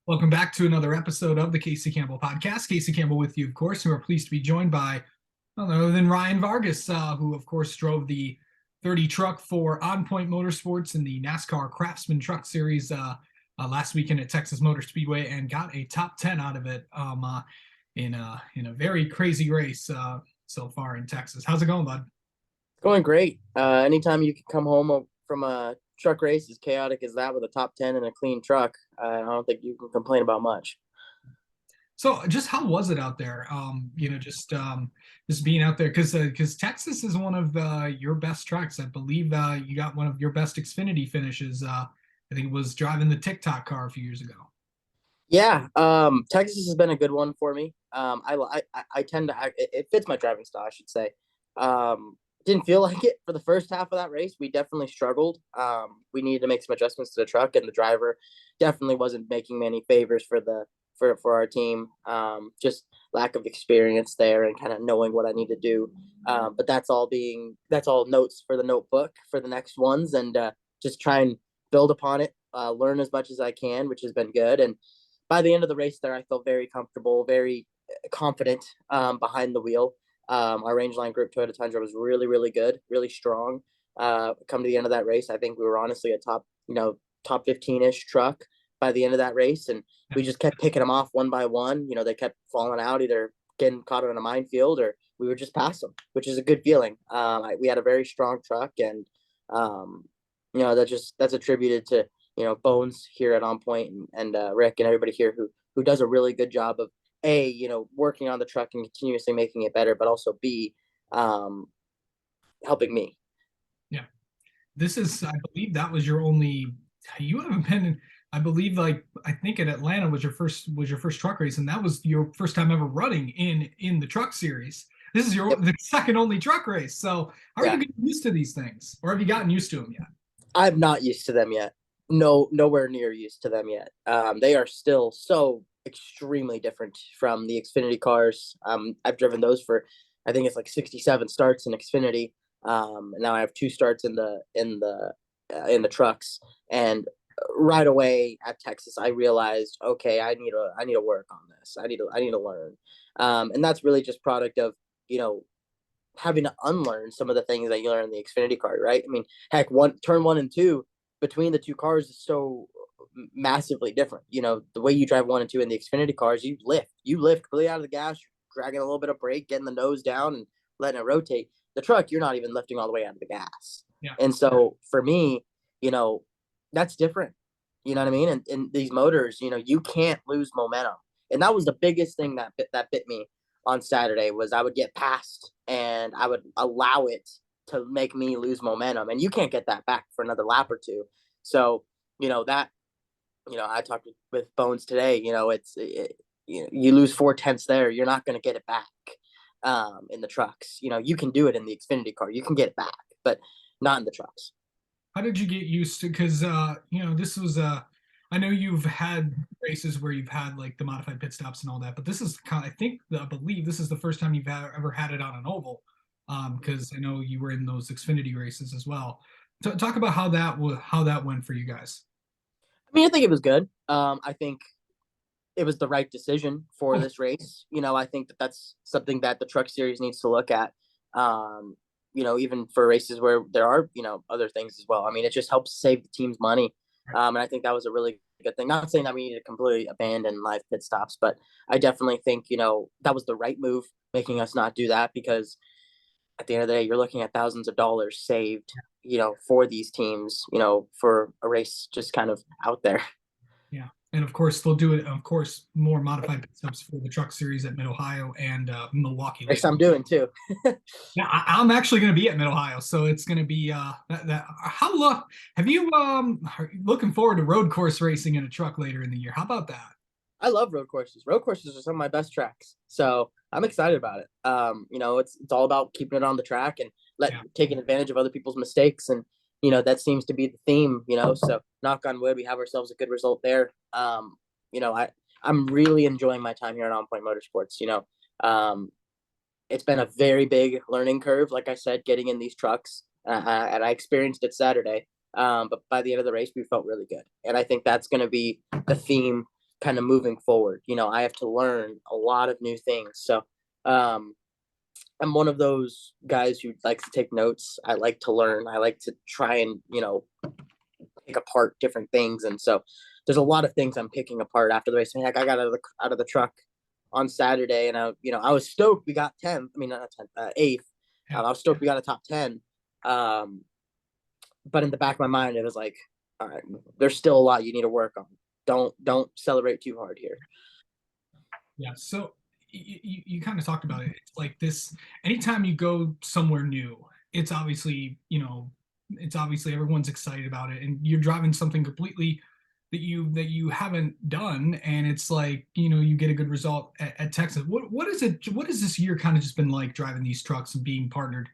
Welcome back to another episode of the Casey Campbell podcast. Casey Campbell with you, of course, and we're pleased to be joined by none other than Ryan Vargas, who, of course, drove the 30 truck for On Point Motorsports in the NASCAR Craftsman Truck Series last weekend at Texas Motor Speedway and got a top 10 out of it in a very crazy race so far in Texas. How's it going, bud? Going great. Anytime you can come home from a truck race as chaotic as that with a top 10 and a clean truck, I don't think you can complain about much. So, just how was it out there? Just being out there because Texas is one of your best tracks. I believe you got one of your best Xfinity finishes. I think it was driving the TikTok car a few years ago. Yeah, Texas has been a good one for me. I tend to it fits my driving style, I should say. Didn't feel like it for the first half of that race. We definitely struggled. We needed to make some adjustments to the truck, and the driver definitely wasn't making me any favors for our team. Just lack of experience there and kind of knowing what I need to do. But that's all notes for the notebook for the next ones, and just try and build upon it, learn as much as I can, which has been good. And by the end of the race there, I felt very comfortable, very confident behind the wheel. Our Rangeline Group Toyota Tundra was really, really good, really strong. Come to the end of that race, I think we were honestly a top 15-ish truck by the end of that race. And we just kept picking them off one by one. They kept falling out, either getting caught in a minefield or we would just pass them, which is a good feeling. We had a very strong truck, and that's attributed to Bones here at On Point and Rick and everybody here who does a really good job of working on the truck and continuously making it better, but also B, helping me. Yeah, I believe that was your only. You haven't been. I believe I think at Atlanta was your first truck race, and that was your first time ever running in the truck series. This is Yep. the second only truck race. So how are you Yeah, getting used to these things, or have you gotten used to them yet? I'm not used to them yet. No, nowhere near used to them yet. They are still so extremely different from the Xfinity cars. I've driven those for, I think it's like 67 starts in Xfinity. And now I have two starts in the trucks. And right away at Texas, I realized, okay, I need to work on this. I need to learn. And that's really just product of you know having to unlearn some of the things that you learn in the Xfinity car, right? I mean, heck, turn one and two between the two cars is so massively different. The way you drive one and two in the Xfinity cars, you lift completely out of the gas, dragging a little bit of brake, getting the nose down and letting it rotate. The truck, you're not even lifting all the way out of the gas. Yeah. And so for me, that's different. You know what I mean? And these motors, you can't lose momentum. And that was the biggest thing that bit me on Saturday was I would get past and I would allow it to make me lose momentum. And you can't get that back for another lap or two. So, that, I talked with Bones today, you lose 4/10 there, you're not going to get it back in the trucks. You can do it in the Xfinity car. You can get it back, but not in the trucks. How did you get used to? Because this was I know you've had races where you've had like the modified pit stops and all that, but this is I believe this is the first time you've ever had it on an oval. Because I know you were in those Xfinity races as well. Talk about how that went for you guys. I mean, I think it was good. I think it was the right decision for Oh, this race. I think that's something that the truck series needs to look at. Even for races where there are, other things as well. I mean, it just helps save the team's money. And I think that was a really good thing. Not saying that we need to completely abandon live pit stops, but I definitely think, that was the right move, making us not do that because at the end of the day, you're looking at thousands of dollars saved, for these teams, for a race just kind of out there. yeah. And of course, they'll do it. Of course, more modified pit stops for the Truck Series at Mid Ohio and Milwaukee Race later. I'm doing too. Yeah, I'm actually going to be at Mid Ohio, so it's going to be that. How long have you are you looking forward to road course racing in a truck later in the year? How about that? I love road courses. Road courses are some of my best tracks. So I'm excited about it. It's all about keeping it on the track and Yeah. taking advantage of other people's mistakes. And, that seems to be the theme, so knock on wood, we have ourselves a good result there. I'm really enjoying my time here at On Point Motorsports. It's been a very big learning curve, like I said, getting in these trucks. And I experienced it Saturday. But by the end of the race, we felt really good. And I think that's going to be the theme kind of moving forward. I have to learn a lot of new things. So um, I'm one of those guys who likes to take notes. I like to learn. I like to try and take apart different things. And so there's a lot of things I'm picking apart after the race. I mean, heck, I got out of the truck on Saturday, and I was stoked we got 10th. I mean, not 10th, 8th. Yeah. I was stoked we got a top 10. But in the back of my mind, it was like, all right, there's still a lot you need to work on. Don't celebrate too hard here. Yeah. So you kind of talked about it. It's like this, anytime you go somewhere new, it's obviously, it's obviously everyone's excited about it, and you're driving something completely that you haven't done, and it's like, you get a good result at Texas. What is it? What has this year kind of just been like driving these trucks and being partnered,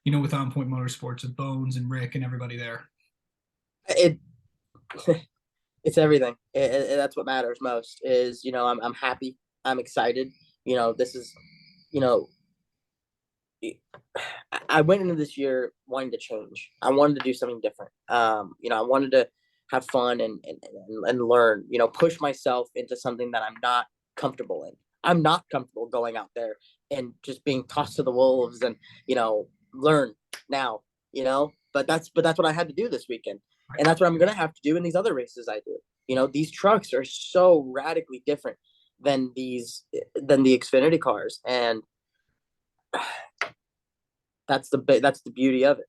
with On Point Motorsports, with Bones and Rick and everybody there? It it's everything. That's what matters most. Is I'm happy. I'm excited. This is you know I went into this year wanting to change. I wanted to do something different. I wanted to have fun and learn. Push myself into something that I'm not comfortable in. I'm not comfortable going out there and just being tossed to the wolves and learn now. But that's what I had to do this weekend, and that's what I'm gonna have to do in these other races I do. These trucks are so radically different than the Xfinity cars, and that's the beauty of it.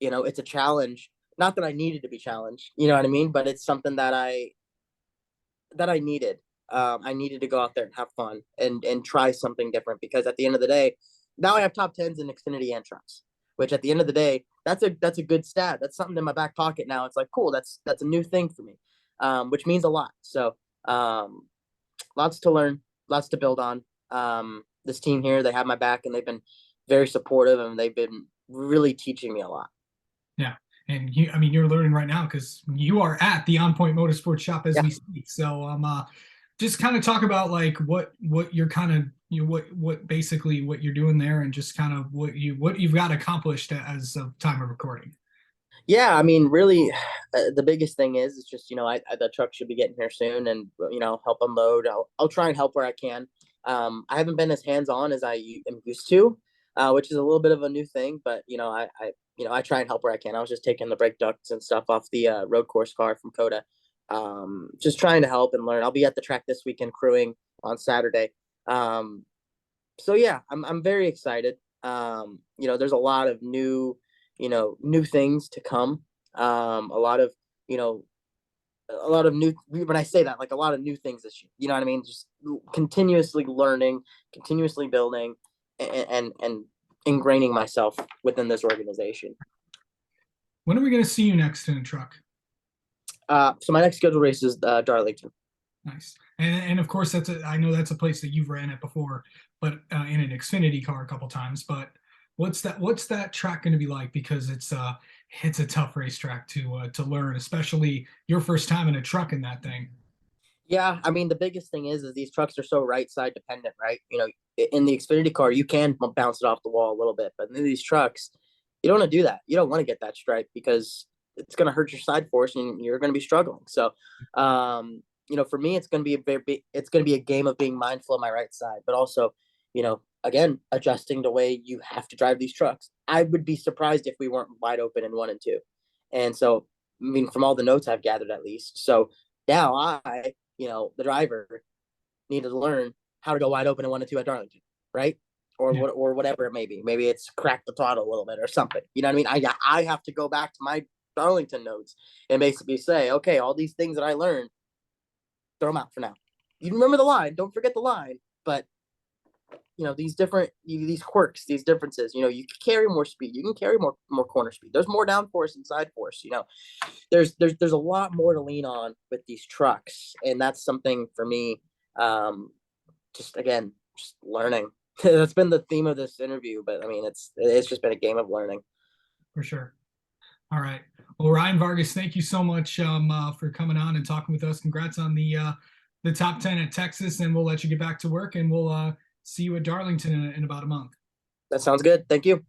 It's a challenge. Not that I needed to be challenged, you know what I mean? But it's something that I needed. I needed to go out there and have fun and try something different, because at the end of the day, now I have top tens in Xfinity and trucks, which at the end of the day, that's a good stat. That's something in my back pocket now. It's like, cool. That's a new thing for me, which means a lot. So lots to learn, lots to build on. This team here, they have my back, and they've been very supportive, and they've been really teaching me a lot. Yeah. And I mean, you're learning right now because you are at the On Point Motorsports shop as Yeah. we speak. So just kind of talk about like what you're kind of what basically what you're doing there, and just kind of what you've got accomplished as of time of recording. Yeah, I mean, really, the biggest thing is it's just the truck should be getting here soon, and help unload. I'll try and help where I can. I haven't been as hands on as I am used to, which is a little bit of a new thing. But I try and help where I can. I was just taking the brake ducts and stuff off the road course car from Coda, just trying to help and learn. I'll be at the track this weekend crewing on Saturday. So yeah, I'm very excited. There's a lot of new things to come. A lot of you know a lot of new, when I say that, like, a lot of new things this year. You know what I mean? Just continuously learning, continuously building, and ingraining myself within this organization. When are we going to see you next in a truck? So my next scheduled race is Darlington. Nice. And of course I know that's a place that you've ran at before, but in an Xfinity car a couple times. But what's that track going to be like? Because it's a tough racetrack to learn, especially your first time in a truck in that thing. Yeah, I mean, the biggest thing is these trucks are so right side dependent, right? In the Xfinity car, you can bounce it off the wall a little bit, but in these trucks, you don't want to do that. You don't want to get that stripe, because it's going to hurt your side force and you're going to be struggling. So, for me, it's going to be a game of being mindful of my right side, but also, again, adjusting the way you have to drive these trucks. I would be surprised if we weren't wide open in 1 and 2. And so, I mean, from all the notes I've gathered, at least. So now the driver, need to learn how to go wide open in 1 and 2 at Darlington, right? Yeah. Or whatever it may be. Maybe it's crack the throttle a little bit or something. You know what I mean? I have to go back to my Darlington notes and basically say, okay, all these things that I learned, throw them out for now. You remember the line, don't forget the line, but these quirks, these differences, you can carry more speed, you can carry more corner speed. There's more downforce and side force. There's a lot more to lean on with these trucks, and that's something for me. Just learning. That's been the theme of this interview, but I mean, it's just been a game of learning. For sure. All right. Well, Ryan Vargas, thank you so much for coming on and talking with us. Congrats on the top 10 at Texas, and we'll let you get back to work, and we'll see you at Darlington in about a month. That sounds good. Thank you.